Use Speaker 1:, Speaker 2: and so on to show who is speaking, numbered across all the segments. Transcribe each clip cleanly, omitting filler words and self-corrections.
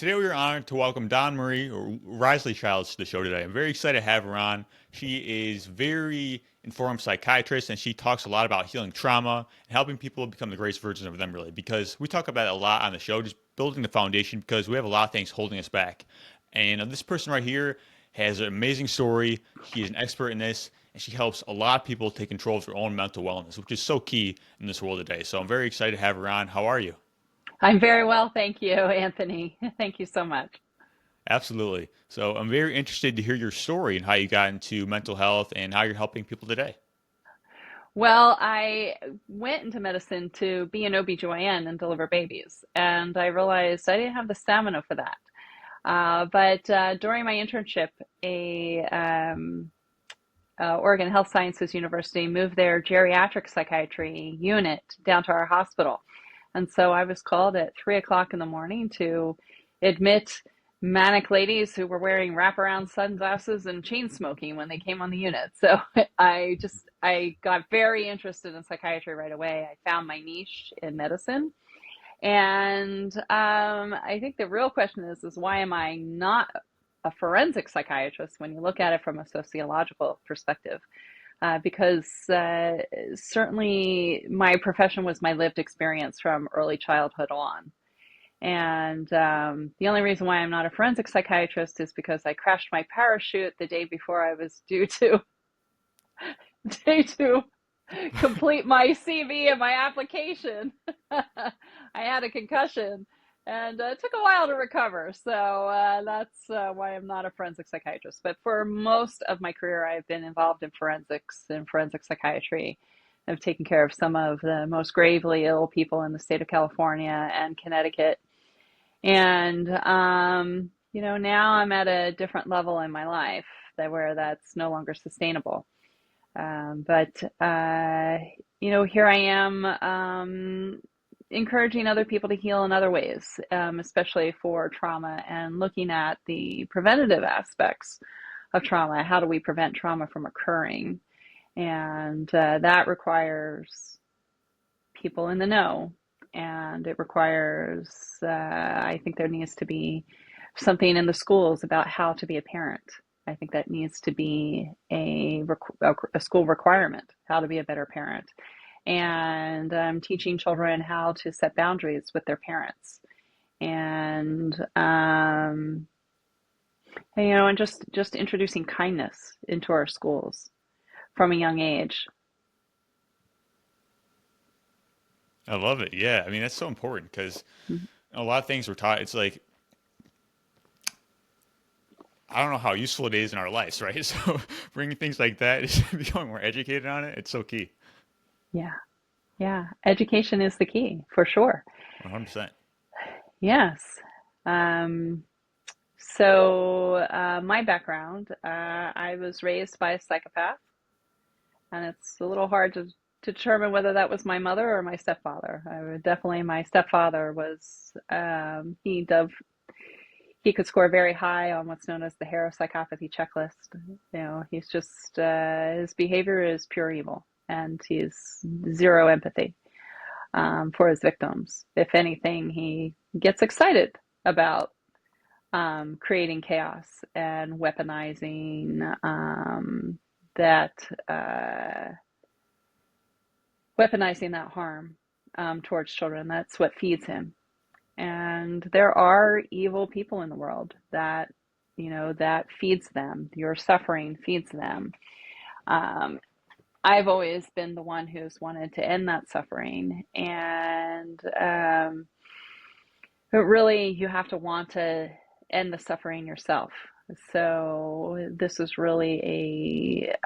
Speaker 1: Today we are honored to welcome Dawnmarie Risley-Childs to the show today. I'm very excited to have her on. She is very informed psychiatrist, and she talks a lot about healing trauma and helping people become the greatest version of them, really. Because we talk about it a lot on the show, just building the foundation, because we have a lot of things holding us back. And this person right here has an amazing story. She is an expert in this, and she helps a lot of people take control of their own mental wellness, which is so key in this world today. So I'm very excited to have her on. How are you?
Speaker 2: I'm very well, thank you, Anthony. Thank you so much.
Speaker 1: Absolutely. So I'm very interested to hear your story and how you got into mental health and how you're helping people today.
Speaker 2: Well, I went into medicine to be an OBGYN and deliver babies, and I realized I didn't have the stamina for that. But during my internship, a Oregon Health Sciences University moved their geriatric psychiatry unit down to our hospital. And so I was called at 3 o'clock in the morning to admit manic ladies who were wearing wraparound sunglasses and chain smoking when they came on the unit. So I got very interested in psychiatry right away. I found my niche in medicine. And I think the real question is why am I not a forensic psychiatrist when you look at it from a sociological perspective? Because certainly my profession was my lived experience from early childhood on. And the only reason why I'm not a forensic psychiatrist is because I crashed my parachute the day before I was due to complete my CV and my application. I had a concussion and it took a while to recover. So that's why I'm not a forensic psychiatrist. But for most of my career, I've been involved in forensics and forensic psychiatry. I've taken care of some of the most gravely ill people in the state of California and Connecticut. And, now I'm at a different level in my life where that's no longer sustainable. But here I am encouraging other people to heal in other ways, especially for trauma and looking at the preventative aspects of trauma. How do we prevent trauma from occurring? And that requires people in the know. And it requires, I think there needs to be something in the schools about how to be a parent. I think that needs to be a school requirement, how to be a better parent. And teaching children how to set boundaries with their parents. And just introducing kindness into our schools from a young age.
Speaker 1: I love it. Yeah. I mean, that's so important because a lot of things we're taught, it's like, I don't know how useful it is in our lives, right? So bringing things like that, is becoming more educated on it, it's so key.
Speaker 2: Yeah, yeah. Education is the key for sure.
Speaker 1: 100%.
Speaker 2: Yes. Um, so my background, I was raised by a psychopath, and it's a little hard to determine whether that was my mother or my stepfather. Definitely, my stepfather was he could score very high on what's known as the heteropsychopathy checklist. He's just his behavior is pure evil, and he's zero empathy for his victims. If anything, he gets excited about creating chaos and weaponizing that uh, weaponizing that harm towards children. That's what feeds him. And there are evil people in the world that feeds them. Your suffering feeds them. Um, I've always been the one who's wanted to end that suffering. But really, you have to want to end the suffering yourself. So this is really a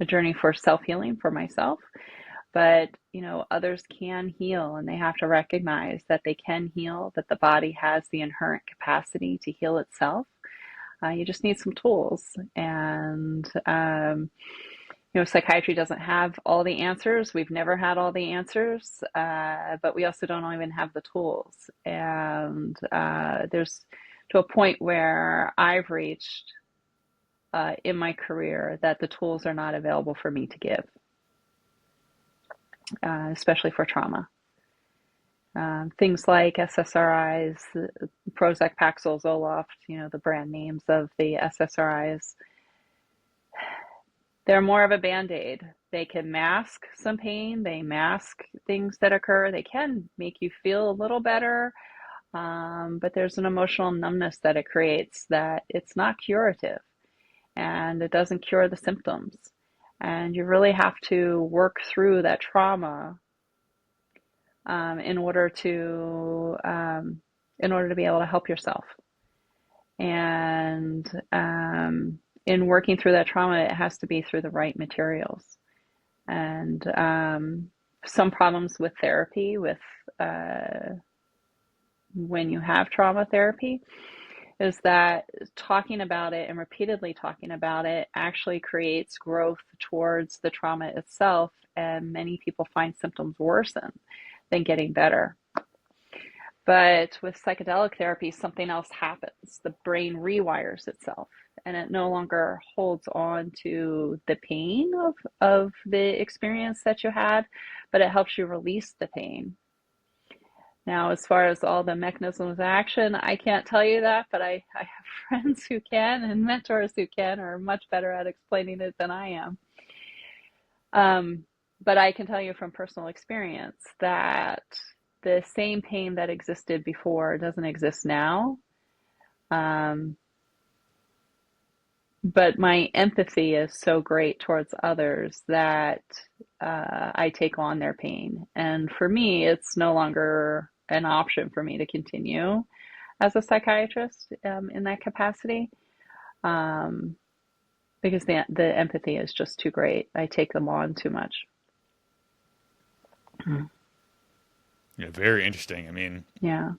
Speaker 2: journey for self-healing for myself. But, others can heal, and they have to recognize that they can heal, that the body has the inherent capacity to heal itself. You just need some tools. And, psychiatry doesn't have all the answers. We've never had all the answers, but we also don't even have the tools. And there's to a point where I've reached in my career that the tools are not available for me to give, especially for trauma. Things like SSRIs, Prozac, Paxil, Zoloft, the brand names of the SSRIs, they're more of a band-aid. They can mask some pain, they mask things that occur, they can make you feel a little better, but there's an emotional numbness that it creates that it's not curative and it doesn't cure the symptoms. And you really have to work through that trauma in order to be able to help yourself. And in working through that trauma, it has to be through the right materials. And some problems with therapy, with when you have trauma therapy, is that talking about it and repeatedly talking about it actually creates growth towards the trauma itself. And many people find symptoms worsen than getting better. But with psychedelic therapy, something else happens. The brain rewires itself and it no longer holds on to the pain of the experience that you had, but it helps you release the pain. Now, as far as all the mechanisms of action, I can't tell you that, but I have friends who can and mentors who can are much better at explaining it than I am. But I can tell you from personal experience that the same pain that existed before doesn't exist now. But my empathy is so great towards others that I take on their pain. And for me, it's no longer an option for me to continue as a psychiatrist in that capacity because the empathy is just too great. I take them on too much.
Speaker 1: Yeah, very interesting. I mean,
Speaker 2: Yeah.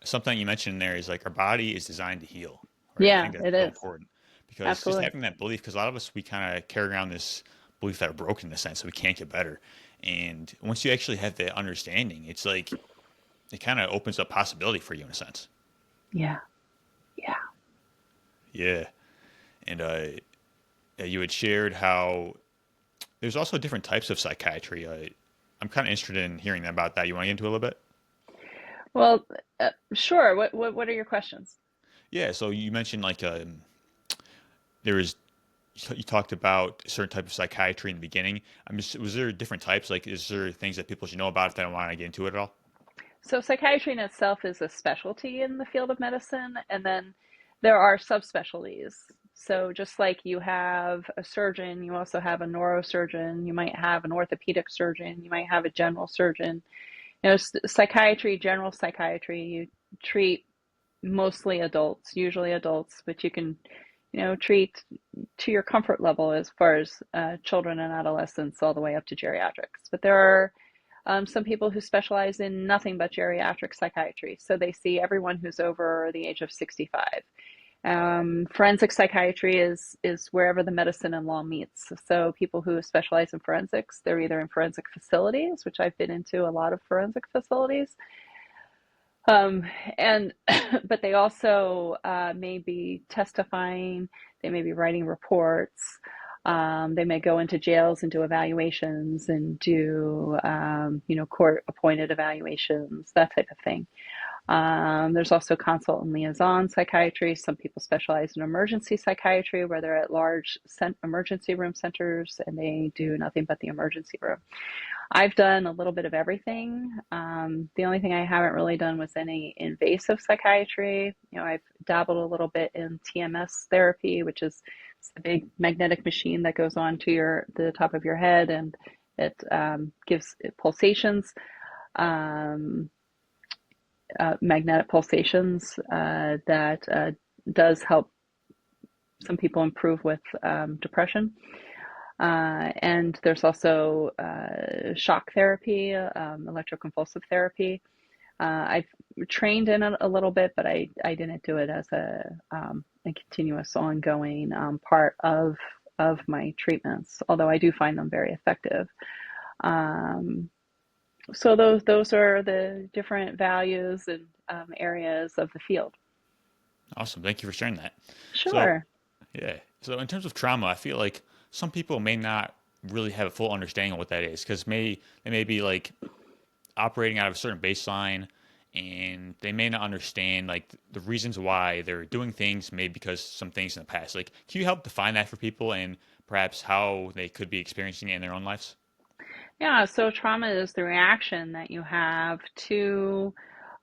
Speaker 1: something you mentioned there is like our body is designed to heal, right? I
Speaker 2: Yeah,
Speaker 1: think that's
Speaker 2: it
Speaker 1: so
Speaker 2: is.
Speaker 1: important because just
Speaker 2: Absolutely.
Speaker 1: having that belief, because a lot of us, we kind of carry around this belief that we're broken in a sense, so we can't get better. And once you actually have the understanding, it's like it kind of opens up possibility for you in a sense.
Speaker 2: Yeah. Yeah.
Speaker 1: Yeah. And you had shared how there's also different types of psychiatry. I'm kind of interested in hearing about that. You want to get into a little bit?
Speaker 2: Well, sure. What are your questions?
Speaker 1: Yeah. So you mentioned like there was you talked about a certain type of psychiatry in the beginning. I'm just was there different types? Like, is there things that people should know about if they don't want to get into it at all?
Speaker 2: So psychiatry in itself is a specialty in the field of medicine, and then there are subspecialties. So just like you have a surgeon, you also have a neurosurgeon, you might have an orthopedic surgeon, you might have a general surgeon. Psychiatry, general psychiatry, you treat mostly adults, usually adults, but you can, treat to your comfort level as far as children and adolescents all the way up to geriatrics. But there are some people who specialize in nothing but geriatric psychiatry. So they see everyone who's over the age of 65. Forensic psychiatry is wherever the medicine and law meets. So people who specialize in forensics, they're either in forensic facilities, which I've been into a lot of forensic facilities, um, and but they also may be testifying, they may be writing reports, they may go into jails and do evaluations and do court appointed evaluations, that type of thing. There's also consult and liaison psychiatry. Some people specialize in emergency psychiatry, where they're at large emergency room centers and they do nothing but the emergency room. I've done a little bit of everything. The only thing I haven't really done was any invasive psychiatry. I've dabbled a little bit in TMS therapy, which is a big magnetic machine that goes on to the top of your head and it gives pulsations, magnetic pulsations that does help some people improve with depression. And there's also shock therapy, electroconvulsive therapy. I've trained in it a little bit, but I didn't do it as a continuous, ongoing part of my treatments. Although I do find them very effective. So those are the different values and areas of the field.
Speaker 1: Awesome. Thank you for sharing that. So,
Speaker 2: Sure.
Speaker 1: yeah. So, in terms of trauma, I feel like some people may not really have a full understanding of what that is because they may be like operating out of a certain baseline, and they may not understand like the reasons why they're doing things, maybe because some things in the past. Like, can you help define that for people and perhaps how they could be experiencing it in their own lives?
Speaker 2: Yeah, so trauma is the reaction that you have to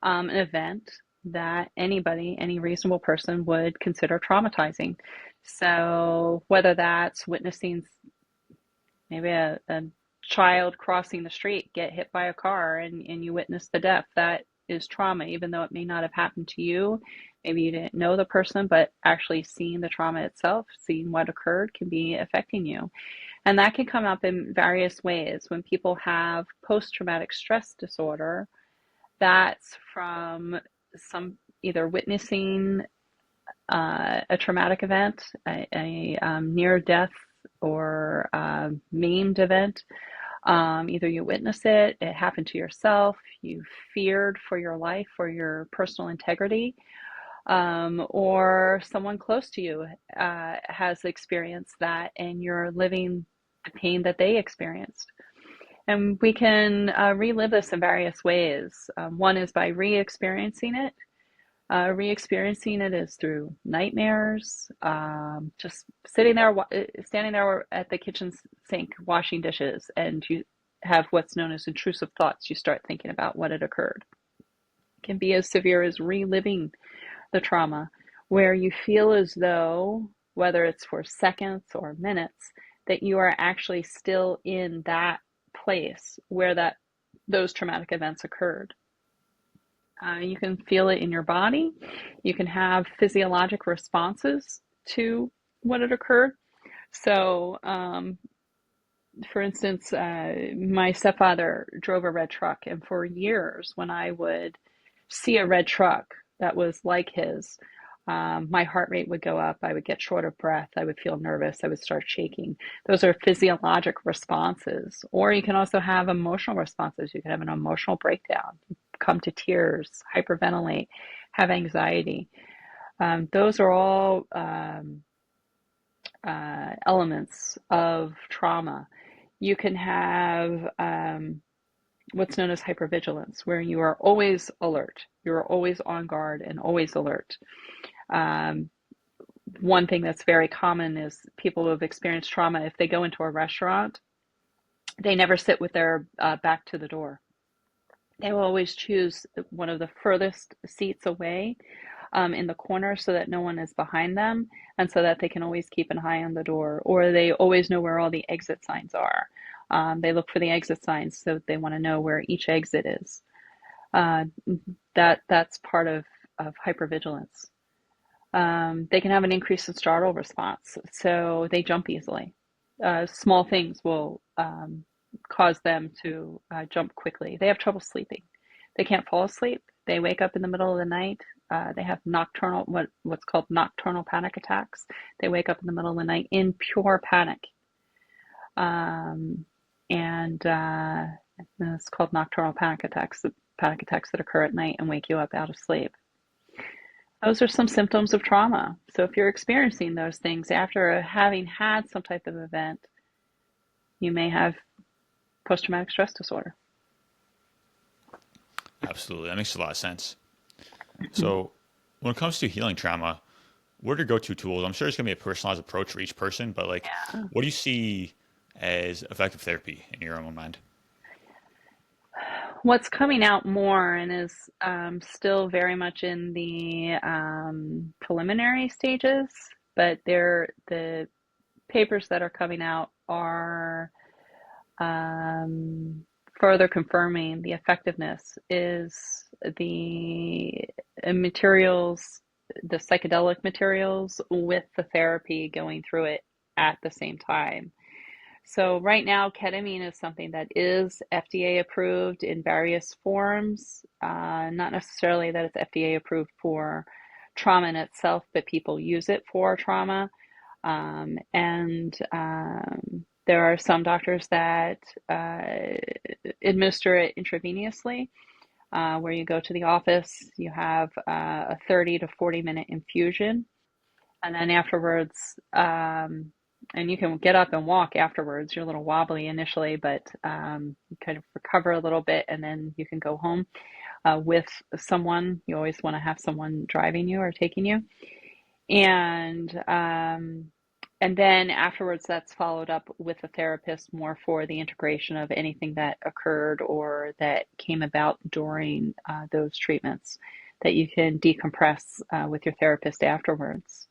Speaker 2: an event that anybody, any reasonable person would consider traumatizing. So whether that's witnessing maybe a child crossing the street get hit by a car and you witness the death, that is trauma, even though it may not have happened to you. Maybe you didn't know the person, but actually seeing the trauma itself, seeing what occurred, can be affecting you. And that can come up in various ways. When people have post-traumatic stress disorder, that's from some either witnessing a traumatic event, a near death or maimed event. Either you witness it, it happened to yourself, you feared for your life or your personal integrity, or someone close to you has experienced that and you're living the pain that they experienced. And we can relive this in various ways. One is by re-experiencing it. Re-experiencing it is through nightmares, just sitting there, standing there at the kitchen sink, washing dishes, and you have what's known as intrusive thoughts. You start thinking about what had occurred. It can be as severe as reliving the trauma, where you feel as though, whether it's for seconds or minutes, that you are actually still in that place where those traumatic events occurred. You can feel it in your body. You can have physiologic responses to what had occurred. So, for instance, my stepfather drove a red truck, and for years, when I would see a red truck that was like his, my heart rate would go up. I would get short of breath. I would feel nervous. I would start shaking. Those are physiologic responses. Or you can also have emotional responses. You can have an emotional breakdown, come to tears, hyperventilate, have anxiety. Those are all elements of trauma. You can have what's known as hypervigilance, where you are always alert. You're always on guard and always alert. One thing that's very common is people who have experienced trauma, if they go into a restaurant, they never sit with their back to the door. They will always choose one of the furthest seats away in the corner so that no one is behind them and so that they can always keep an eye on the door, or they always know where all the exit signs are. They look for the exit signs, so they want to know where each exit is. That's part of hypervigilance. They can have an increase in startle response, so they jump easily. Small things will cause them to jump quickly. They have trouble sleeping. They can't fall asleep. They wake up in the middle of the night. They have what's called nocturnal panic attacks. They wake up in the middle of the night in pure panic. And it's called nocturnal panic attacks, the panic attacks that occur at night and wake you up out of sleep. Those are some symptoms of trauma. So if you're experiencing those things after having had some type of event, you may have post-traumatic stress disorder.
Speaker 1: Absolutely. That makes a lot of sense. So, when it comes to healing trauma, what are your go-to tools? I'm sure it's going to be a personalized approach for each person, but like, what do you see as effective therapy in your own mind?
Speaker 2: What's coming out more and is still very much in the preliminary stages, but the papers that are coming out are further confirming the effectiveness is the materials, the psychedelic materials with the therapy going through it at the same time. So right now, ketamine is something that is FDA approved in various forms, not necessarily that it's FDA approved for trauma in itself, but people use it for trauma. And there are some doctors that administer it intravenously, where you go to the office, you have a 30 to 40 minute infusion, and then afterwards, And you can get up and walk afterwards. You're a little wobbly initially, but you kind of recover a little bit, and then you can go home with someone. You always want to have someone driving you or taking you. And and then afterwards, that's followed up with a therapist more for the integration of anything that occurred or that came about during those treatments that you can decompress with your therapist afterwards.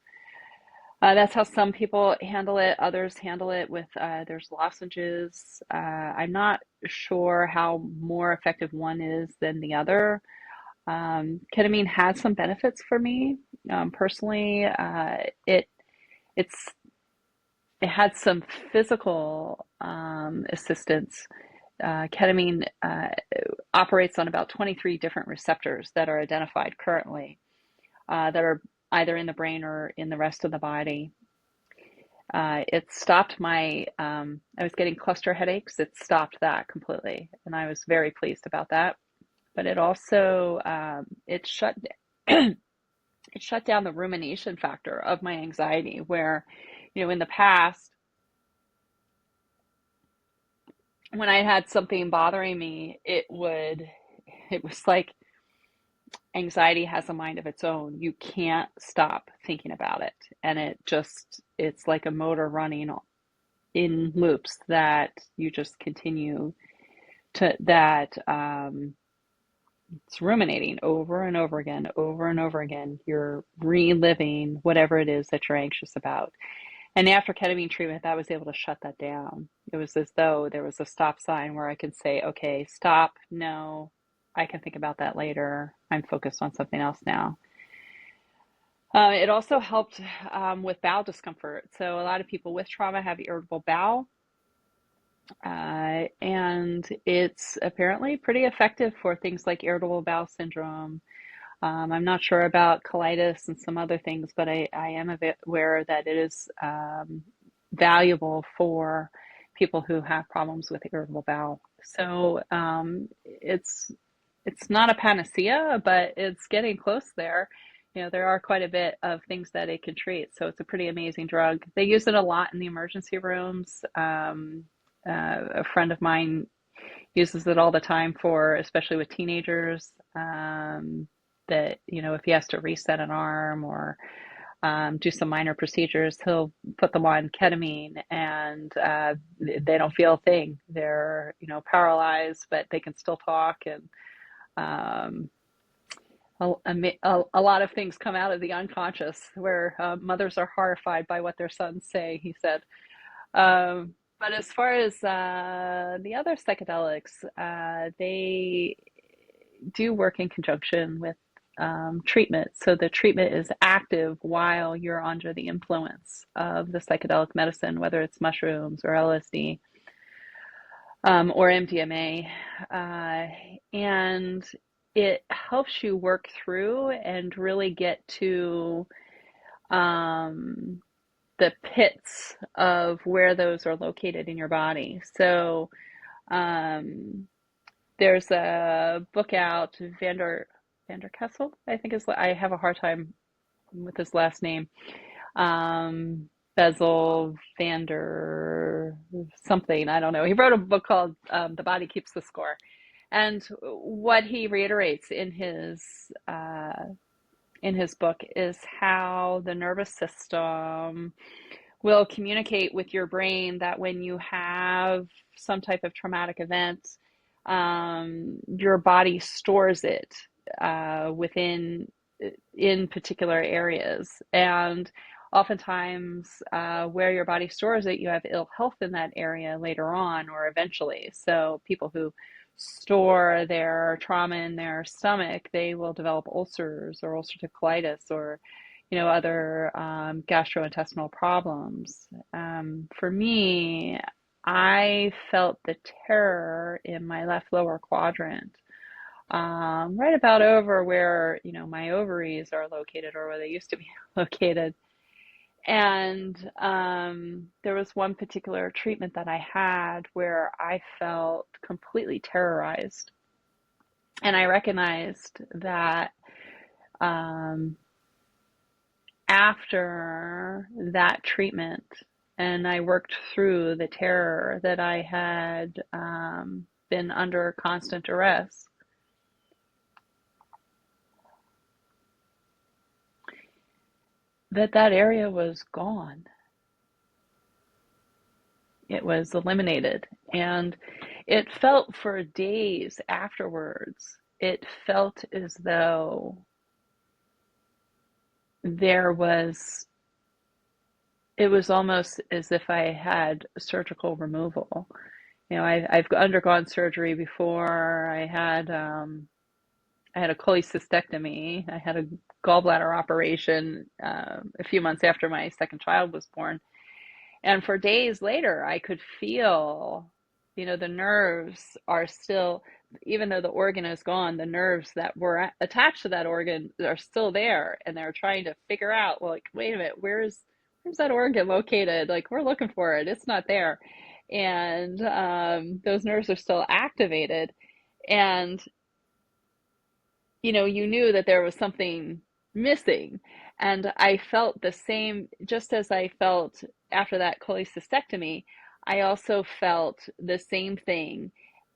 Speaker 2: That's how some people handle it. Others handle it with there's lozenges. I'm not sure how more effective one is than the other. Ketamine has some benefits for me personally. It's it had some physical assistance. Ketamine operates on about 23 different receptors that are identified currently that are either in the brain or in the rest of the body. It stopped I was getting cluster headaches. It stopped that completely, and I was very pleased about that. But it also it shut it shut down the rumination factor of my anxiety, where, in the past, when I had something bothering me, it was like anxiety has a mind of its own. You can't stop thinking about it. And it's like a motor running in loops that you just continue it's ruminating over and over again, over and over again. You're reliving whatever it is that you're anxious about. And after ketamine treatment, I was able to shut that down. It was as though there was a stop sign where I could say, okay, stop. No, I can think about that later. I'm focused on something else now. It also helped with bowel discomfort. So a lot of people with trauma have irritable bowel. And it's apparently pretty effective for things like irritable bowel syndrome. I'm not sure about colitis and some other things, but I am aware that it is valuable for people who have problems with irritable bowel. So it's not a panacea, but it's getting close there. There are quite a bit of things that it can treat. So it's a pretty amazing drug. They use it a lot in the emergency rooms. A friend of mine uses it all the time especially with teenagers, that, if he has to reset an arm or do some minor procedures, he'll put them on ketamine, and they don't feel a thing. They're, paralyzed, but they can still talk, and um, a lot of things come out of the unconscious where mothers are horrified by what their sons say, he said. But as far as the other psychedelics, they do work in conjunction with treatment. So the treatment is active while you're under the influence of the psychedelic medicine, whether it's mushrooms or LSD or MDMA. And it helps you work through and really get to the pits of where those are located in your body. So there's a book out, Vander Kessel, I think I have a hard time with his last name. Bezel Vander something, I don't know. He wrote a book called The Body Keeps the Score. And what he reiterates in his book is how the nervous system will communicate with your brain that when you have some type of traumatic event, your body stores it in particular areas. And oftentimes where your body stores it, you have ill health in that area later on or eventually. So people who store their trauma in their stomach, they will develop ulcers or ulcerative colitis or other gastrointestinal problems. For me, I felt the terror in my left lower quadrant, right about over where my ovaries are located, or where they used to be located. And there was one particular treatment that I had where I felt completely terrorized. And I recognized that after that treatment, and I worked through the terror that I had been under constant duress. That area was gone. It was eliminated. And it felt for days afterwards, it felt as though there was, it was almost as if I had surgical removal. You know, I've undergone surgery before. I had a cholecystectomy. I had a gallbladder operation a few months after my second child was born. And for days later, I could feel, the nerves are still, even though the organ is gone, the nerves that were attached to that organ are still there. And they're trying to figure out, well, like, wait a minute, where's that organ located? Like, we're looking for it. It's not there. And those nerves are still activated. And you knew that there was something missing. And I felt the same, just as I felt after that cholecystectomy, I also felt the same thing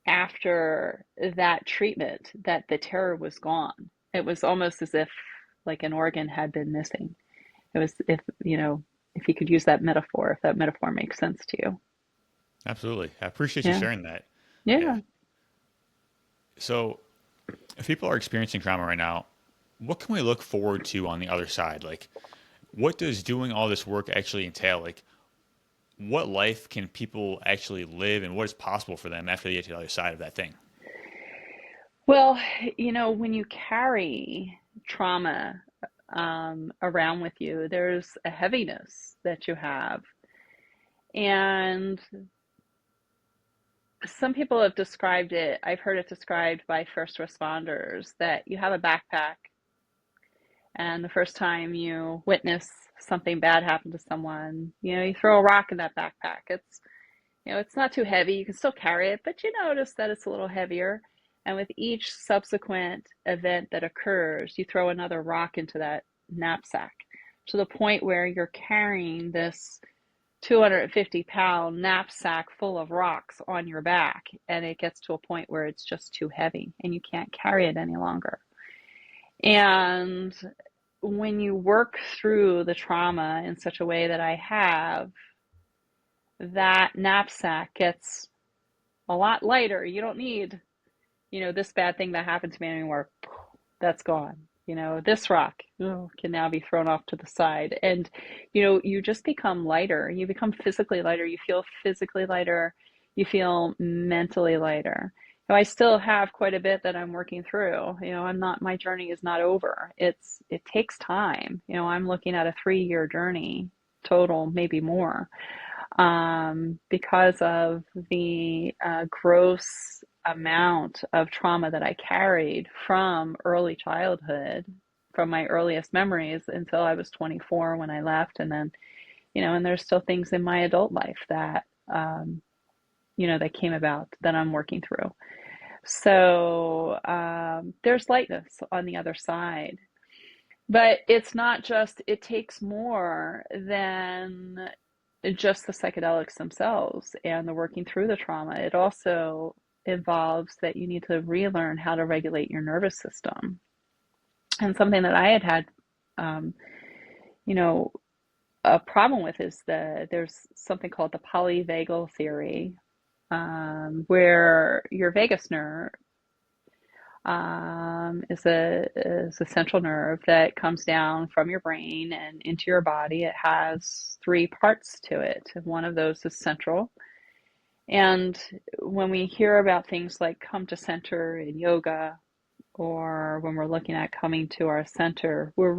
Speaker 2: after that treatment, that the terror was gone. It was almost as if like an organ had been missing. It was, if you could use that metaphor, if that metaphor makes sense to you.
Speaker 1: Absolutely. I appreciate you
Speaker 2: Yeah.
Speaker 1: sharing that. Yeah.
Speaker 2: Yeah.
Speaker 1: So, if people are experiencing trauma right now, what can we look forward to on the other side? Like, what does doing all this work actually entail? Like, what life can people actually live and what is possible for them after they get to the other side of that thing?
Speaker 2: Well, when you carry trauma around with you, there's a heaviness that you have. And some people have described it, I've heard it described by first responders, that you have a backpack, and the first time you witness something bad happen to someone, you throw a rock in that backpack. It's not too heavy. You can still carry it, but you notice that it's a little heavier. And with each subsequent event that occurs, you throw another rock into that knapsack, to the point where you're carrying this 250-pound knapsack full of rocks on your back. And it gets to a point where it's just too heavy and you can't carry it any longer. And when you work through the trauma in such a way that I have, that knapsack gets a lot lighter. You don't need, this bad thing that happened to me anymore. That's gone. This rock can now be thrown off to the side. And, you just become lighter. You become physically lighter. You feel physically lighter. You feel mentally lighter. I still have quite a bit that I'm working through. My journey is not over. It takes time. I'm looking at a 3-year journey total, maybe more, because of the gross amount of trauma that I carried from early childhood, from my earliest memories until I was 24 when I left. And then, and there's still things in my adult life that, that came about that I'm working through. So there's lightness on the other side. But it's not just, it takes more than just the psychedelics themselves and the working through the trauma. It also involves that you need to relearn how to regulate your nervous system. And something that I had a problem with is there's something called the polyvagal theory, where your vagus nerve is a central nerve that comes down from your brain and into your body. It has 3 parts to it. One of those is central. And when we hear about things like come to center in yoga, or when we're looking at coming to our center, what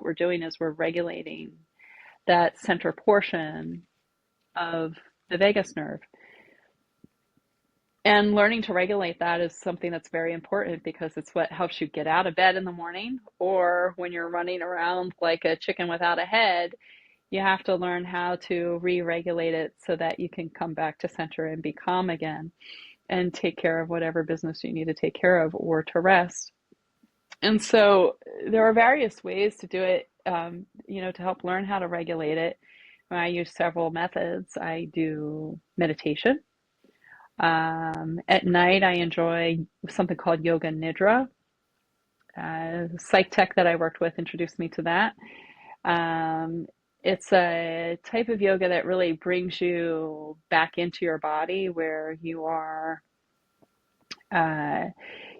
Speaker 2: we're doing is we're regulating that center portion of the vagus nerve. And learning to regulate that is something that's very important, because it's what helps you get out of bed in the morning, or when you're running around like a chicken without a head, you have to learn how to re-regulate it so that you can come back to center and be calm again and take care of whatever business you need to take care of, or to rest. And so there are various ways to do it, to help learn how to regulate it. I use several methods. I do meditation. At night, I enjoy something called yoga nidra. Psych tech that I worked with introduced me to that. Um, it's a type of yoga that really brings you back into your body where you are, uh,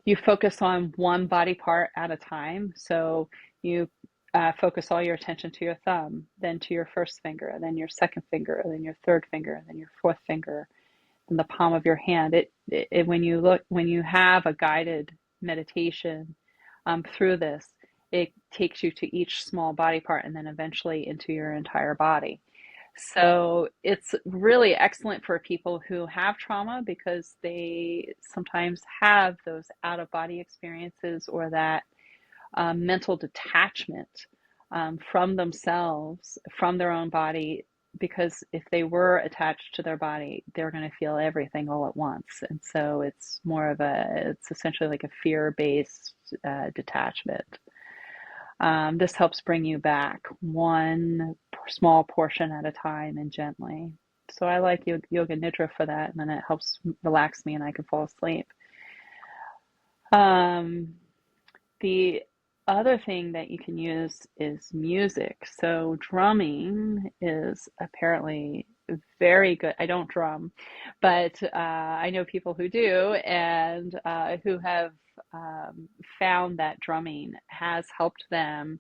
Speaker 2: you focus on one body part at a time. So you focus all your attention to your thumb, then to your first finger, then your second finger, then your third finger, then your fourth finger, then the palm of your hand. When you have a guided meditation through this, it takes you to each small body part and then eventually into your entire body. So it's really excellent for people who have trauma because they sometimes have those out of body experiences or that mental detachment from themselves, from their own body, because if they were attached to their body, they're going to feel everything all at once. And so it's essentially like a fear-based detachment. This helps bring you back one small portion at a time and gently. So I like yoga nidra for that, and then it helps relax me and I can fall asleep. Um, the other thing that you can use is music. So drumming is apparently very good. I don't drum, but I know people who do and who have found that drumming has helped them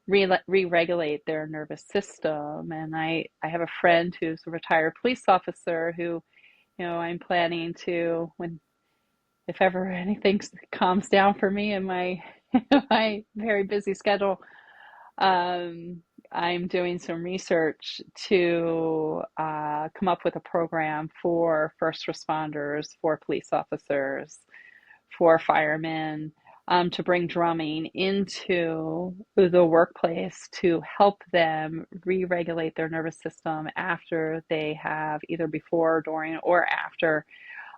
Speaker 2: re-regulate their nervous system. And I have a friend who's a retired police officer who, I'm planning to, when if ever anything calms down for me in my my very busy schedule, um, I'm doing some research to come up with a program for first responders, for police officers, for firemen, to bring drumming into the workplace to help them re-regulate their nervous system after they have either before, during, or after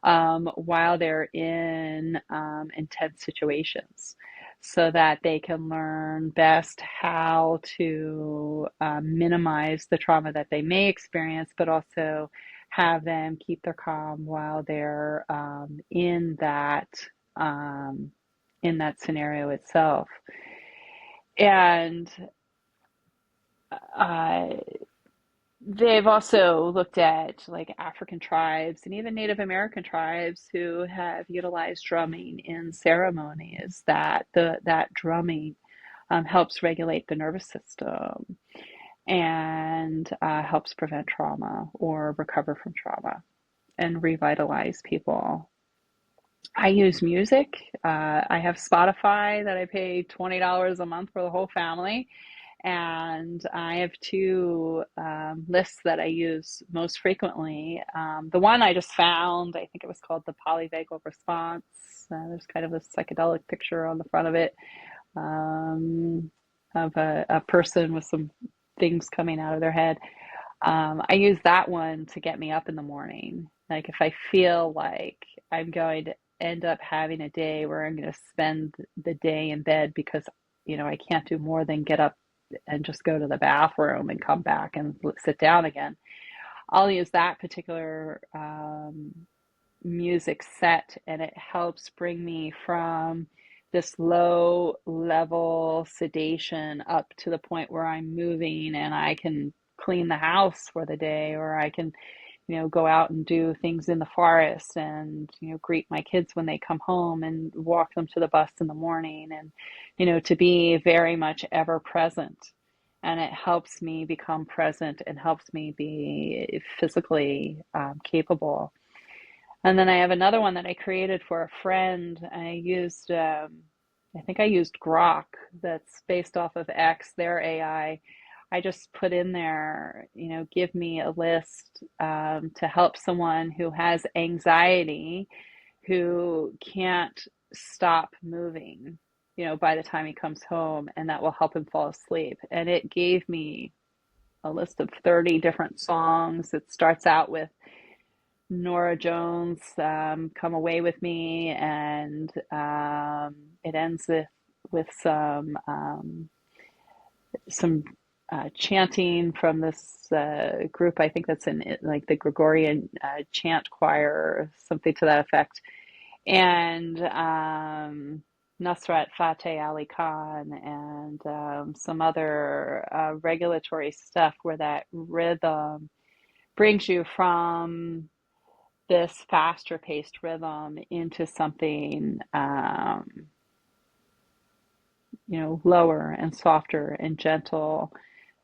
Speaker 2: while they're in intense situations so that they can learn best how to minimize the trauma that they may experience, but also have them keep their calm while they're um, in that scenario itself. And uh, they've also looked at like African tribes and even Native American tribes who have utilized drumming in ceremonies that drumming helps regulate the nervous system and helps prevent trauma or recover from trauma and revitalize people. I use music. I have Spotify that I pay $20 a month for the whole family. And I have two lists that I use most frequently. The one I just found, I think it was called the polyvagal response. There's kind of a psychedelic picture on the front of it of a person with some things coming out of their head. I use that one to get me up in the morning. Like if I feel like I'm going to end up having a day where I'm going to spend the day in bed because, I can't do more than get up and just go to the bathroom and come back and sit down again. I'll use that particular music set, and it helps bring me from this low level sedation up to the point where I'm moving and I can clean the house for the day, or I can, go out and do things in the forest and, greet my kids when they come home and walk them to the bus in the morning and, to be very much ever present. And it helps me become present and helps me be physically capable. And then I have another one that I created for a friend. I think I used Grok, that's based off of X, their AI. I just put in there, give me a list to help someone who has anxiety, who can't stop moving, by the time he comes home, and that will help him fall asleep. And it gave me a list of 30 different songs. It starts out with Nora Jones, "Come Away with Me," and it ends with some chanting from this group. I think that's in like the Gregorian chant choir or something to that effect. And Nusrat Fateh Ali Khan and some other regulatory stuff where that rhythm brings you from this faster paced rhythm into something lower and softer and gentle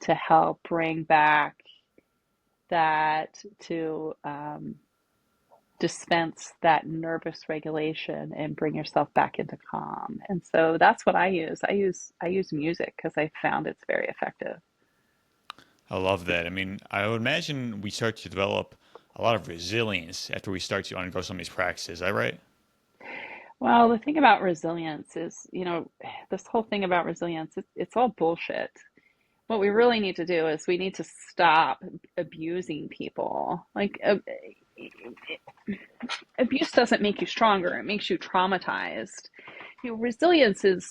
Speaker 2: to help bring back that to dispense that nervous regulation and bring yourself back into calm. And so that's what I use. I use music because I found it's very effective.
Speaker 1: I love that. I mean, I would imagine we start to develop a lot of resilience after we start to undergo some of these practices. Is that right?
Speaker 2: Well, the thing about resilience is, this whole thing about resilience, it's all bullshit. What we really need to do is we need to stop abusing people. Like, abuse doesn't make you stronger, it makes you traumatized. You know, resilience is,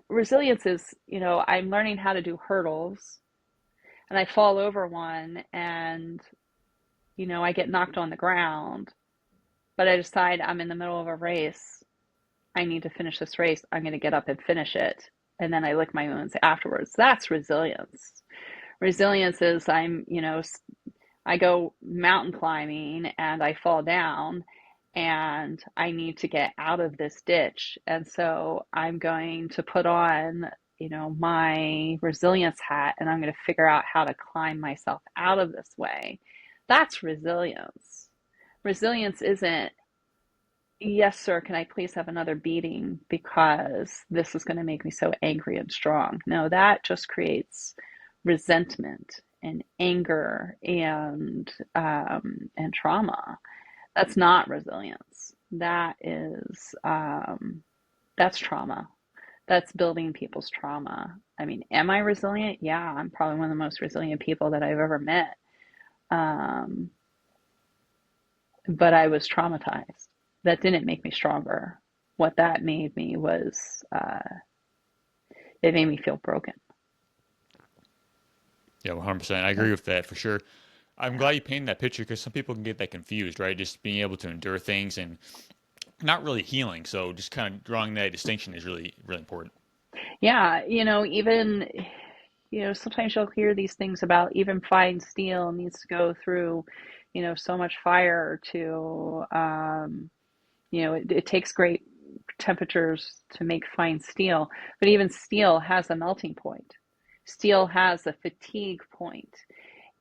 Speaker 2: I'm learning how to do hurdles and I fall over one and, I get knocked on the ground, but I decide I'm in the middle of a race. I need to finish this race. I'm going to get up and finish it. And then I lick my wounds afterwards. That's resilience. Resilience is I go mountain climbing and I fall down and I need to get out of this ditch. And so I'm going to put on, my resilience hat and I'm going to figure out how to climb myself out of this way. That's resilience. Resilience isn't, yes, sir, can I please have another beating because this is going to make me so angry and strong. No, that just creates resentment and anger and trauma. That's not resilience. That's trauma. That's building people's trauma. I mean, am I resilient? Yeah, I'm probably one of the most resilient people that I've ever met. Um, but I was traumatized. That didn't make me stronger. What that made me was, it made me feel broken.
Speaker 1: Yeah, 100%. I
Speaker 2: Yeah.
Speaker 1: agree with that for sure. I'm glad you painted that picture because some people can get that confused, right? Just being able to endure things and not really healing. So just kind of drawing that distinction is really, really important.
Speaker 2: Yeah, even, sometimes you'll hear these things about even fine steel needs to go through, so much fire to, it takes great temperatures to make fine steel, but even steel has a melting point. Steel has a fatigue point.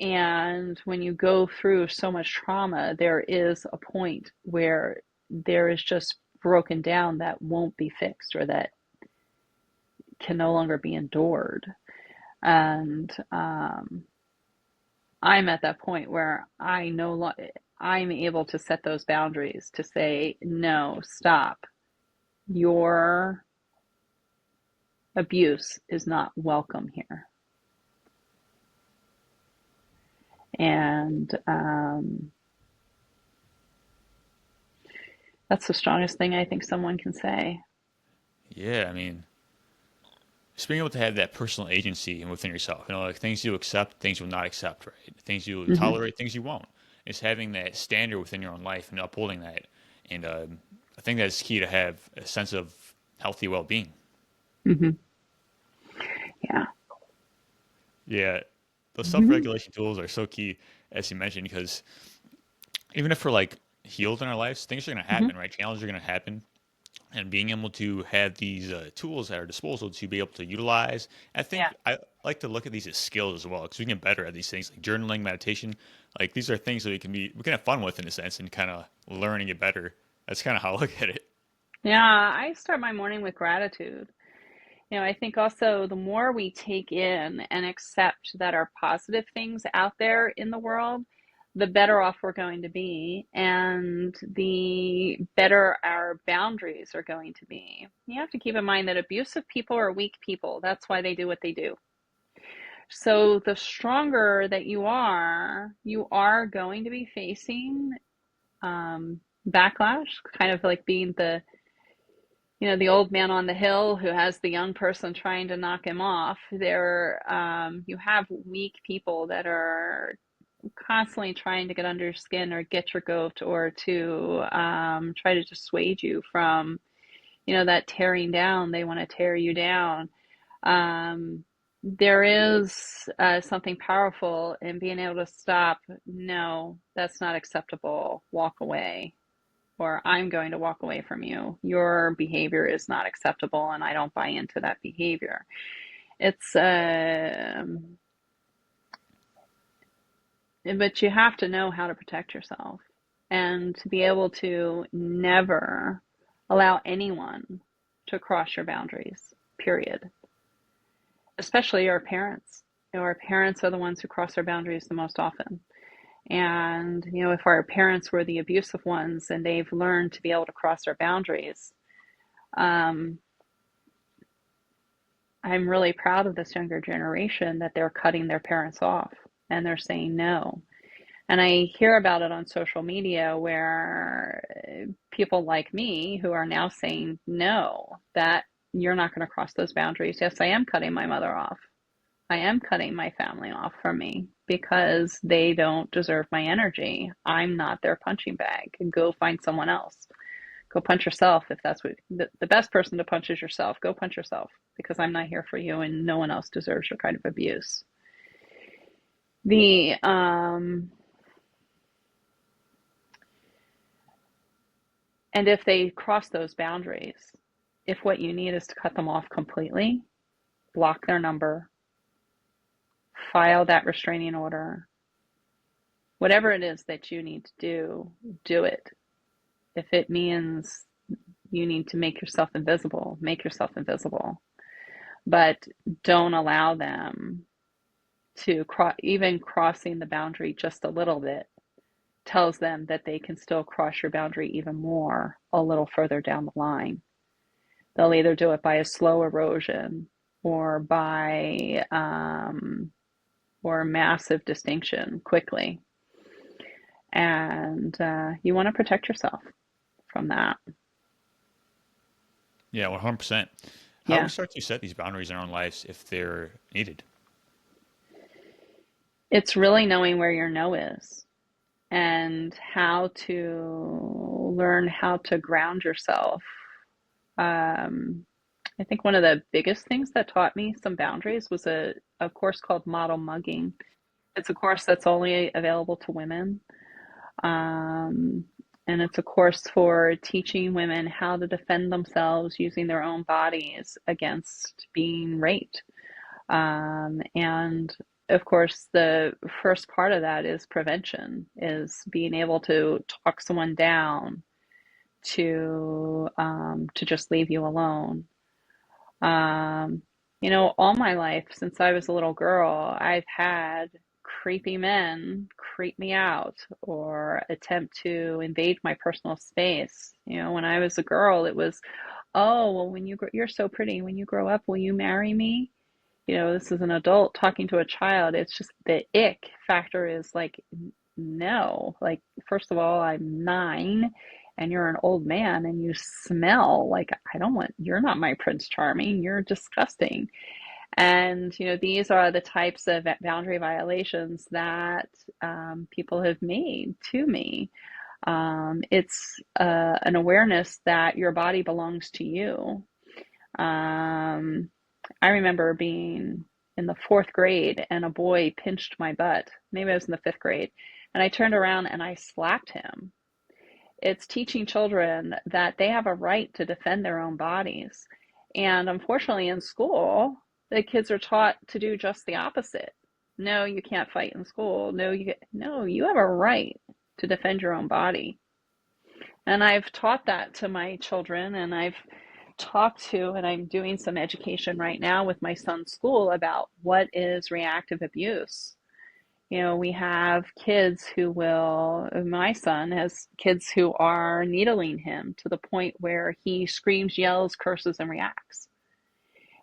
Speaker 2: And when you go through so much trauma, there is a point where there is just broken down that won't be fixed or that can no longer be endured. And I'm at that point where I'm able to set those boundaries to say, no, stop. Your abuse is not welcome here. And that's the strongest thing I think someone can say.
Speaker 1: Yeah, I mean, just being able to have that personal agency within yourself, like things you accept, things you will not accept, right? Things you will
Speaker 2: Hmm.
Speaker 1: tolerate, things you won't. It's having that standard within your own life and upholding that. And I think that's key to have a sense of healthy well being.
Speaker 2: Hmm. Yeah.
Speaker 1: Yeah, those self
Speaker 2: Hmm.
Speaker 1: regulation tools are so key, as you mentioned, because even if we're like healed in our lives, things are going to
Speaker 2: Hmm.
Speaker 1: happen, right? Challenges are going to happen. And being able to have these tools at our disposal to be able to utilize, I
Speaker 2: Yeah.
Speaker 1: think I like to look at these as skills as well because we can get better at these things like journaling, meditation. Like these are things that we can have fun with in a sense and kind of learn and get better. That's kind of how I look at it.
Speaker 2: Yeah. I start my morning with gratitude. I think also the more we take in and accept that are positive things out there in the world, the better off we're going to be and the better our boundaries are going to be. You have to keep in mind that abusive people are weak people. That's why they do what they do. So the stronger that you are going to be facing backlash, kind of like being the old man on the hill who has the young person trying to knock him off. You have weak people that are constantly trying to get under your skin or get your goat, or to try to dissuade you from, that tearing down. They want to tear you down. There is something powerful in being able to stop. No, that's not acceptable. Walk away. Or I'm going to walk away from you. Your behavior is not acceptable, and I don't buy into that behavior. It's, but you have to know how to protect yourself, and to be able to never allow anyone to cross your boundaries, period. Especially our parents. Our parents are the ones who cross our boundaries the most often. And, if our parents were the abusive ones and they've learned to be able to cross our boundaries, I'm really proud of this younger generation that they're cutting their parents off and they're saying no. And I hear about it on social media where people like me who are now saying no, that you're not going to cross those boundaries. Yes, I am cutting my mother off. I am cutting my family off from me because they don't deserve my energy. I'm not their punching bag. Go find someone else. Go punch yourself if that's what the best person to punch is yourself. Go punch yourself, because I'm not here for you and no one else deserves your kind of abuse. And if they cross those boundaries, if what you need is to cut them off completely, block their number, file that restraining order, whatever it is that you need to do it. If it means you need to make yourself invisible, make yourself invisible. But don't allow them to even crossing the boundary just a little bit tells them that they can still cross your boundary even more a little further down the line. They'll either do it by a slow erosion or by or massive distinction quickly. And you want to protect yourself from that.
Speaker 1: Yeah, 100%. How do we
Speaker 2: Yeah.
Speaker 1: start to set these boundaries in our own lives if they're needed?
Speaker 2: It's really knowing where your no is and how to learn how to ground yourself. I think one of the biggest things that taught me some boundaries was a course called Model Mugging. It's a course that's only available to women. And it's a course for teaching women how to defend themselves using their own bodies against being raped. And of course, the first part of that is prevention, is being able to talk someone down to just leave you alone. All my life since I was a little girl, I've had creepy men creep me out or attempt to invade my personal space. When I was a girl, it was, oh, well, you're so pretty. When you grow up, will you marry me? This is an adult talking to a child. It's just the ick factor is like, no. Like, first of all, I'm 9 and you're an old man and you smell like, you're not my Prince Charming. You're disgusting. And, these are the types of boundary violations that people have made to me. It's an awareness that your body belongs to you. I remember being in the 4th grade and a boy pinched my butt. Maybe I was in the 5th grade. And I turned around and I slapped him. It's teaching children that they have a right to defend their own bodies. And unfortunately, in school, the kids are taught to do just the opposite. No, you can't fight in school. No, you have a right to defend your own body. And I've taught that to my children, and I've talked to, and I'm doing some education right now with my son's school about what is reactive abuse. We have kids my son has kids who are needling him to the point where he screams, yells, curses, and reacts.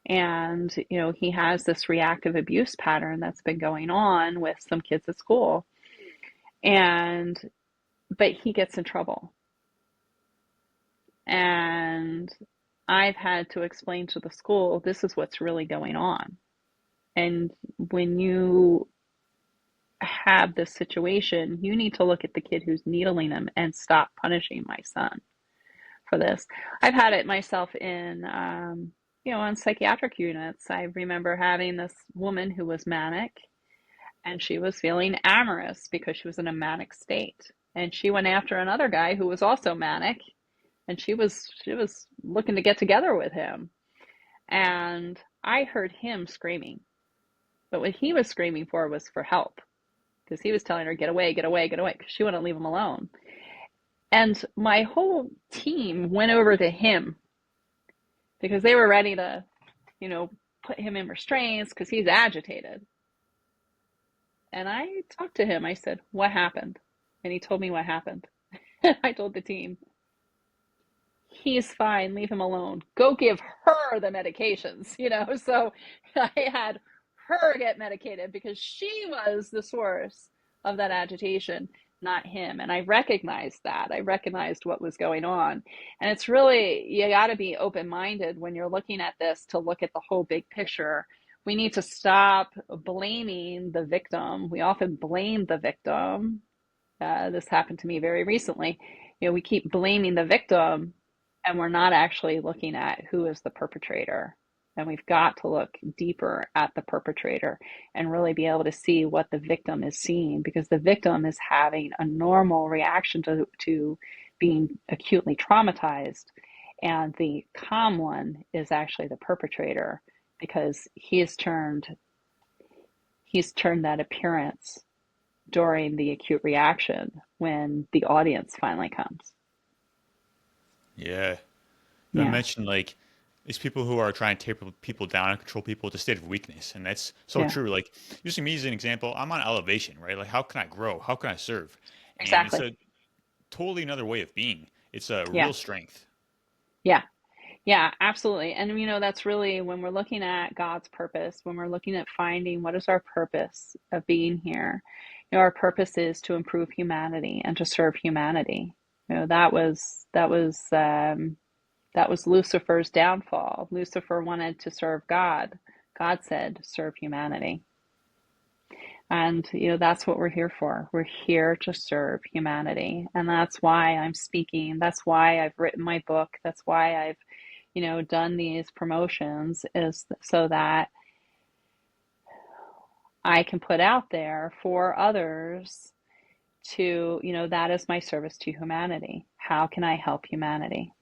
Speaker 2: And, he has this reactive abuse pattern that's been going on with some kids at school. But he gets in trouble. And I've had to explain to the school, this is what's really going on. And when you have this situation, you need to look at the kid who's needling him and stop punishing my son for this. I've had it myself in, on psychiatric units. I remember having this woman who was manic, and she was feeling amorous because she was in a manic state. And she went after another guy who was also manic, and she was looking to get together with him. And I heard him screaming. But what he was screaming for was for help, because he was telling her, get away, get away, get away, because she wouldn't leave him alone. And my whole team went over to him because they were ready to, put him in restraints because he's agitated. And I talked to him. I said, what happened? And he told me what happened. I told the team, he's fine, leave him alone. Go give her the medications, So I had her get medicated because she was the source of that agitation, not him. And I recognized that. I recognized what was going on. And it's really, you got to be open-minded when you're looking at this to look at the whole big picture. We need to stop blaming the victim. We often blame the victim. This happened to me very recently. We keep blaming the victim, and we're not actually looking at who is the perpetrator. And we've got to look deeper at the perpetrator and really be able to see what the victim is seeing, because the victim is having a normal reaction to being acutely traumatized. And the calm one is actually the perpetrator, because he's turned that appearance during the acute reaction when the audience finally comes.
Speaker 1: Yeah. I
Speaker 2: Yeah,
Speaker 1: mentioned like these people who are trying to tear people down and control people, it's a state of weakness, and that's so
Speaker 2: yeah,
Speaker 1: true. Like using me as an example, I'm on elevation, right? Like how can I grow? How can I serve? And it's
Speaker 2: exactly.
Speaker 1: a totally another way of being. It's a
Speaker 2: Yeah,
Speaker 1: real strength.
Speaker 2: yeah. Yeah, absolutely. And that's really when we're looking at God's purpose, when we're looking at finding what is our purpose of being here. Our purpose is to improve humanity and to serve humanity. That was Lucifer's downfall. Lucifer wanted to serve God. God said, serve humanity. And that's what we're here for. We're here to serve humanity. And that's why I'm speaking. That's why I've written my book. That's why I've done these promotions, is so that I can put out there for others to, that is my service to humanity. How can I help humanity?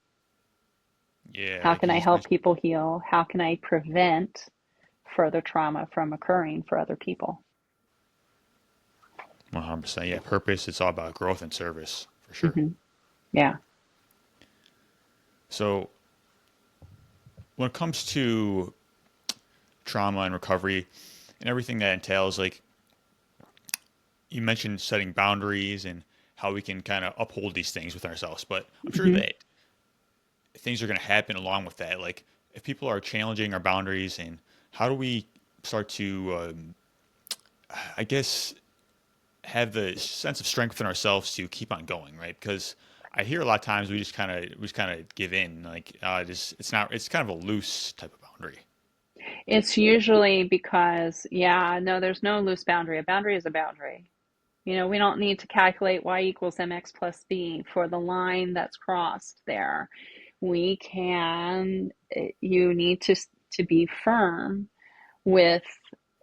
Speaker 1: Yeah,
Speaker 2: How
Speaker 1: like
Speaker 2: can
Speaker 1: you
Speaker 2: I
Speaker 1: just
Speaker 2: help
Speaker 1: mentioned,
Speaker 2: people heal? How can I prevent further trauma from occurring for other people?
Speaker 1: 100%. Yeah, purpose. It's all about growth and service for sure.
Speaker 2: Hmm. Yeah.
Speaker 1: So when it comes to trauma and recovery and everything that entails, like you mentioned setting boundaries and how we can kind of uphold these things with ourselves, but I'm sure
Speaker 2: Hmm.
Speaker 1: that things are going to happen along with that. Like if people are challenging our boundaries, and how do we start to, I guess, have the sense of strength within ourselves to keep on going, right? Because I hear a lot of times we just kind of give in, like it's not, it's kind of a loose type of boundary.
Speaker 2: It's usually because, yeah, no, there's no loose boundary. A boundary is a boundary. We don't need to calculate y equals mx plus b for the line that's crossed there. We can, you need to be firm with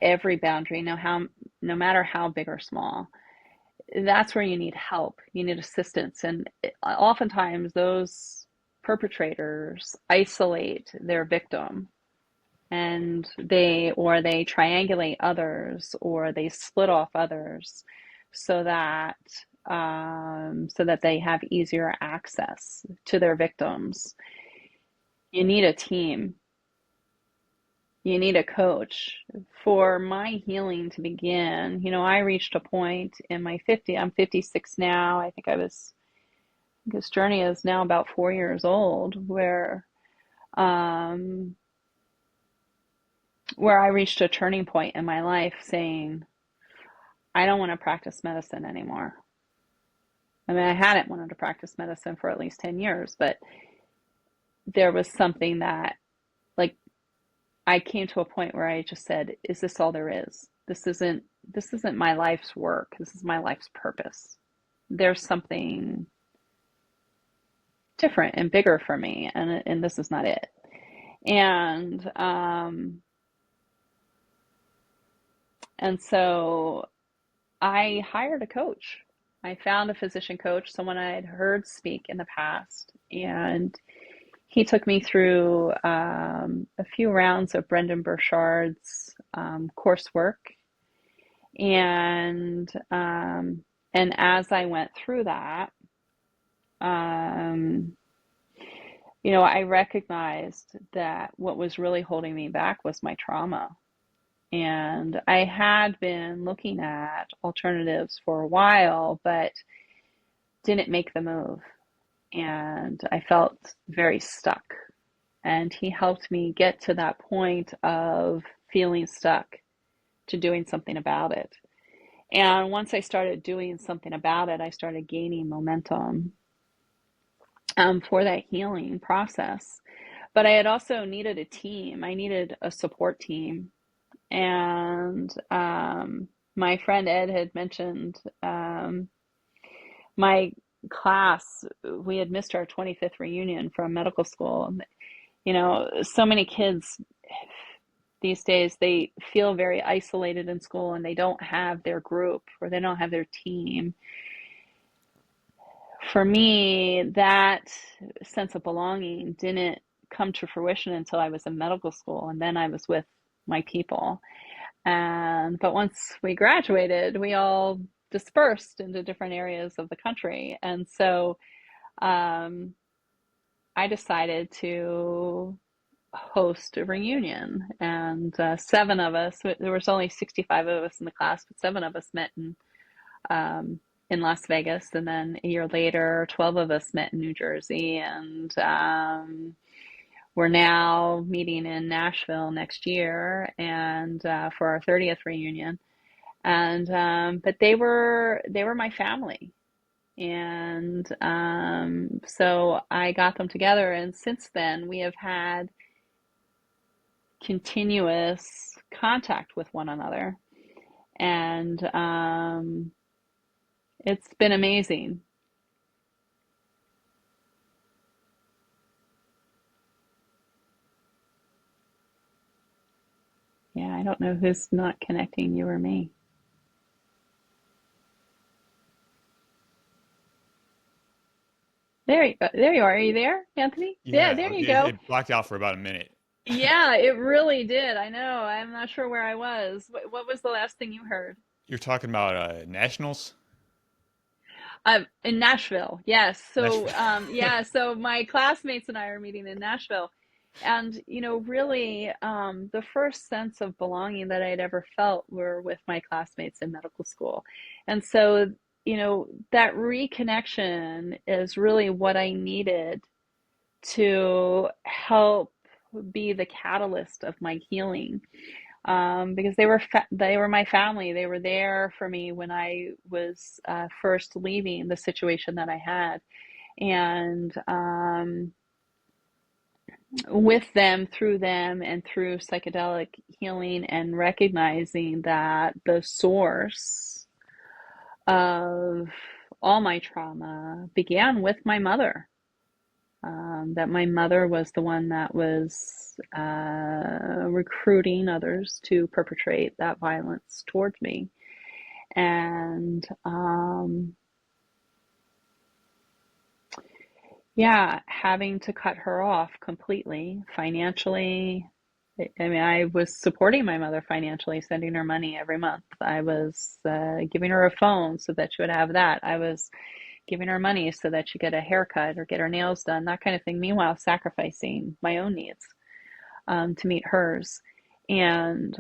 Speaker 2: every boundary, no matter how big or small. That's where you need help. You need assistance. And oftentimes those perpetrators isolate their victim, and they triangulate others, or they split off others so that they have easier access to their victims. You need a team. You need a coach. For my healing to begin, I reached a point in my 50, I'm 56 now. This journey is now about 4 years old, um, where I reached a turning point in my life saying, I don't want to practice medicine anymore. I mean, I hadn't wanted to practice medicine for at least 10 years, but there was something that, like, I came to a point where I just said, is this all there is? This isn't my life's work. This is my life's purpose. There's something different and bigger for me, and this is not it. And and so I hired a coach. I found a physician coach, someone I had heard speak in the past, and he took me through a few rounds of Brendan Burchard's coursework, and as I went through that, um, I recognized that what was really holding me back was my trauma. And I had been looking at alternatives for a while, but didn't make the move. And I felt very stuck. And he helped me get to that point of feeling stuck to doing something about it. And once I started doing something about it, I started gaining momentum for that healing process. But I had also needed a team. I needed a support team. And my friend Ed had mentioned my class. We had missed our 25th reunion from medical school. So many kids these days, they feel very isolated in school, and they don't have their group, or they don't have their team. For me, that sense of belonging didn't come to fruition until I was in medical school, and then I was with my people. But once we graduated, we all dispersed into different areas of the country. And so I decided to host a reunion. And 7 of us, there was only 65 of us in the class, but 7 of us met in Las Vegas. And then a year later, 12 of us met in New Jersey. And we're now meeting in Nashville next year, and for our 30th reunion. And but they were my family, and so I got them together. And since then, we have had continuous contact with one another, and it's been amazing. Yeah, I don't know who's not connecting, you or me. There you go. There you are. Are you there, Anthony? Yeah,
Speaker 1: Yeah,
Speaker 2: there you
Speaker 1: it,
Speaker 2: go.
Speaker 1: it blacked out for about a minute.
Speaker 2: Yeah, it really did. I know. I'm not sure where I was. What was the last thing you heard?
Speaker 1: You're talking about nationals?
Speaker 2: In Nashville. Yes. So,
Speaker 1: Nashville.
Speaker 2: yeah. So my classmates and I are meeting in Nashville, and really, the first sense of belonging that I'd ever felt were with my classmates in medical school, and so that reconnection is really what I needed to help be the catalyst of my healing, because they were my family. They were there for me when I was first leaving the situation that I had, and with them, through them, and through psychedelic healing, and recognizing that the source of all my trauma began with my mother. That my mother was the one that was recruiting others to perpetrate that violence towards me. And yeah, having to cut her off completely financially. I mean, I was supporting my mother financially, sending her money every month. I was giving her a phone so that she would have that. I was giving her money so that she get a haircut or get her nails done, that kind of thing. Meanwhile, sacrificing my own needs to meet hers. And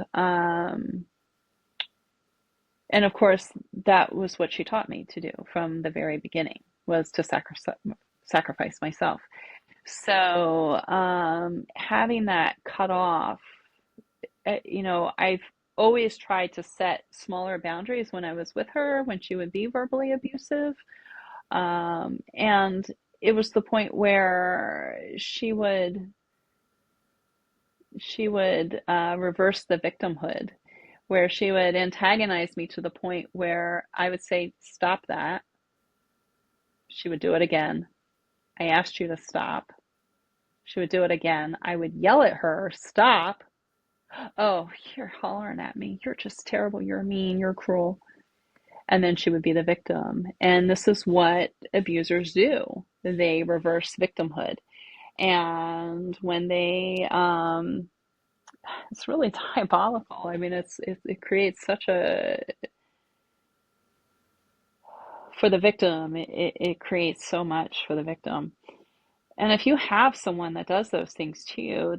Speaker 2: of course, that was what she taught me to do from the very beginning, was to sacrifice myself. So having that cut off, I've always tried to set smaller boundaries when I was with her, when she would be verbally abusive. And it was the point where she would reverse the victimhood, where she would antagonize me to the point where I would say, stop that. She would do it again. I asked you to stop. She would do it again. I would yell at her, stop. Oh, you're hollering at me. You're just terrible. You're mean. You're cruel. And then she would be the victim. And this is what abusers do. They reverse victimhood. And when they, it's really diabolical. I mean, it creates such a, for the victim, it creates so much for the victim. And if you have someone that does those things to you,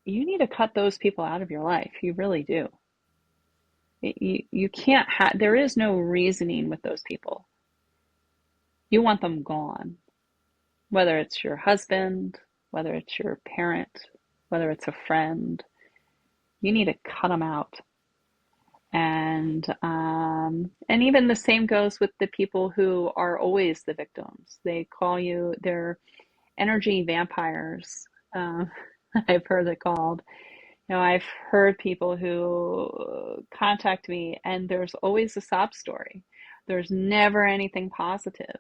Speaker 2: you need to cut those people out of your life. You really do. You can't have, there is no reasoning with those people. You want them gone. Whether it's your husband, whether it's your parent, whether it's a friend, you need to cut them out. And even the same goes with the people who are always the victims. They call you, they're energy vampires. I've heard it called. I've heard people who contact me and there's always a sob story. There's never anything positive.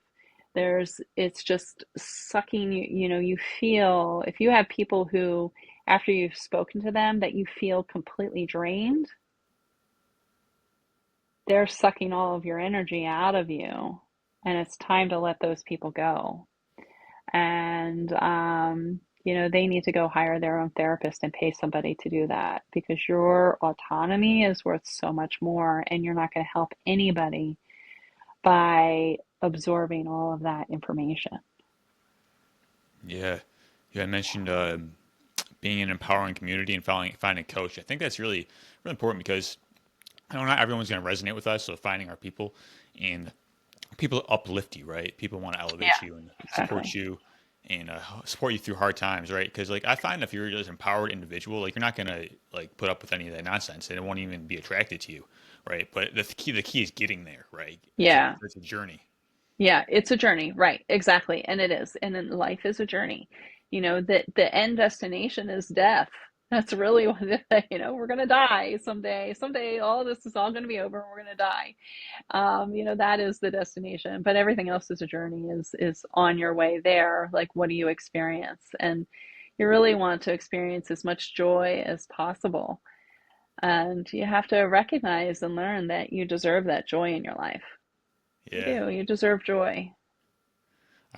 Speaker 2: It's just sucking you, you feel, if you have people who, after you've spoken to them, that you feel completely drained, they're sucking all of your energy out of you, and it's time to let those people go. And, they need to go hire their own therapist and pay somebody to do that, because your autonomy is worth so much more, and you're not going to help anybody by absorbing all of that information.
Speaker 1: Yeah. You had mentioned being an empowering community and finding a coach. I think that's really, really important because I know not everyone's going to resonate with us. So finding our people and people uplift you, right? People want to elevate
Speaker 2: Yeah,
Speaker 1: you and support
Speaker 2: exactly.
Speaker 1: you and support you through hard times, right? Because like I find if you're just an empowered individual, like you're not gonna like put up with any of that nonsense, and it won't even be attracted to you, right? But the key is getting there, right?
Speaker 2: Yeah.
Speaker 1: It's a journey.
Speaker 2: Yeah, it's a journey, right? Exactly. And it is. And then life is a journey. The end destination is death. That's really what we're going to die someday. Someday all this is all going to be over and we're going to die. That is the destination, but everything else is a journey, is on your way there. Like, what do you experience? And you really want to experience as much joy as possible. And you have to recognize and learn that you deserve that joy in your life. You
Speaker 1: Yeah.
Speaker 2: do. You deserve joy.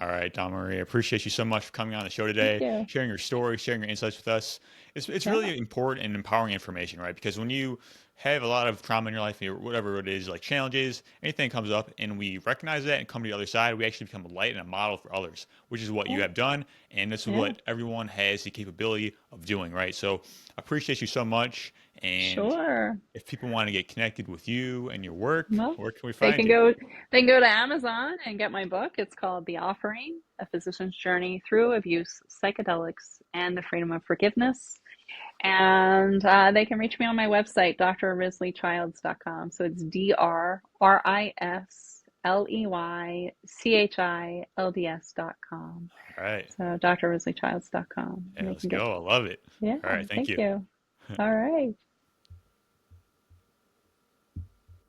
Speaker 1: All right, Dawnmarie, I appreciate you so much for coming on the show
Speaker 2: Thank
Speaker 1: today,
Speaker 2: you.
Speaker 1: sharing your story, sharing your insights with us. It's
Speaker 2: Yeah.
Speaker 1: really important and empowering information, right? Because when you have a lot of trauma in your life, or whatever it is, like challenges, anything comes up, and we recognize that and come to the other side, we actually become a light and a model for others, which is what you
Speaker 2: Yeah.
Speaker 1: have done, and this is
Speaker 2: Yeah.
Speaker 1: what everyone has the capability of doing, right? So I appreciate you so much, and
Speaker 2: Sure.
Speaker 1: if people want to get connected with you and your work,
Speaker 2: Well,
Speaker 1: where can we
Speaker 2: they
Speaker 1: find
Speaker 2: can
Speaker 1: you?
Speaker 2: go they can go to Amazon and get my book. It's called The Offering: A Physician's Journey Through Abuse, Psychedelics, and the Freedom of Forgiveness. And they can reach me on my website, drrisleychilds.com. So it's DRRISLEYCHILDS.com.
Speaker 1: All right,
Speaker 2: So drrisleychilds.com.
Speaker 1: yeah,
Speaker 2: And they
Speaker 1: let's
Speaker 2: can get,
Speaker 1: go. I love it.
Speaker 2: yeah,
Speaker 1: All right, thank
Speaker 2: thank
Speaker 1: you.
Speaker 2: you. All right.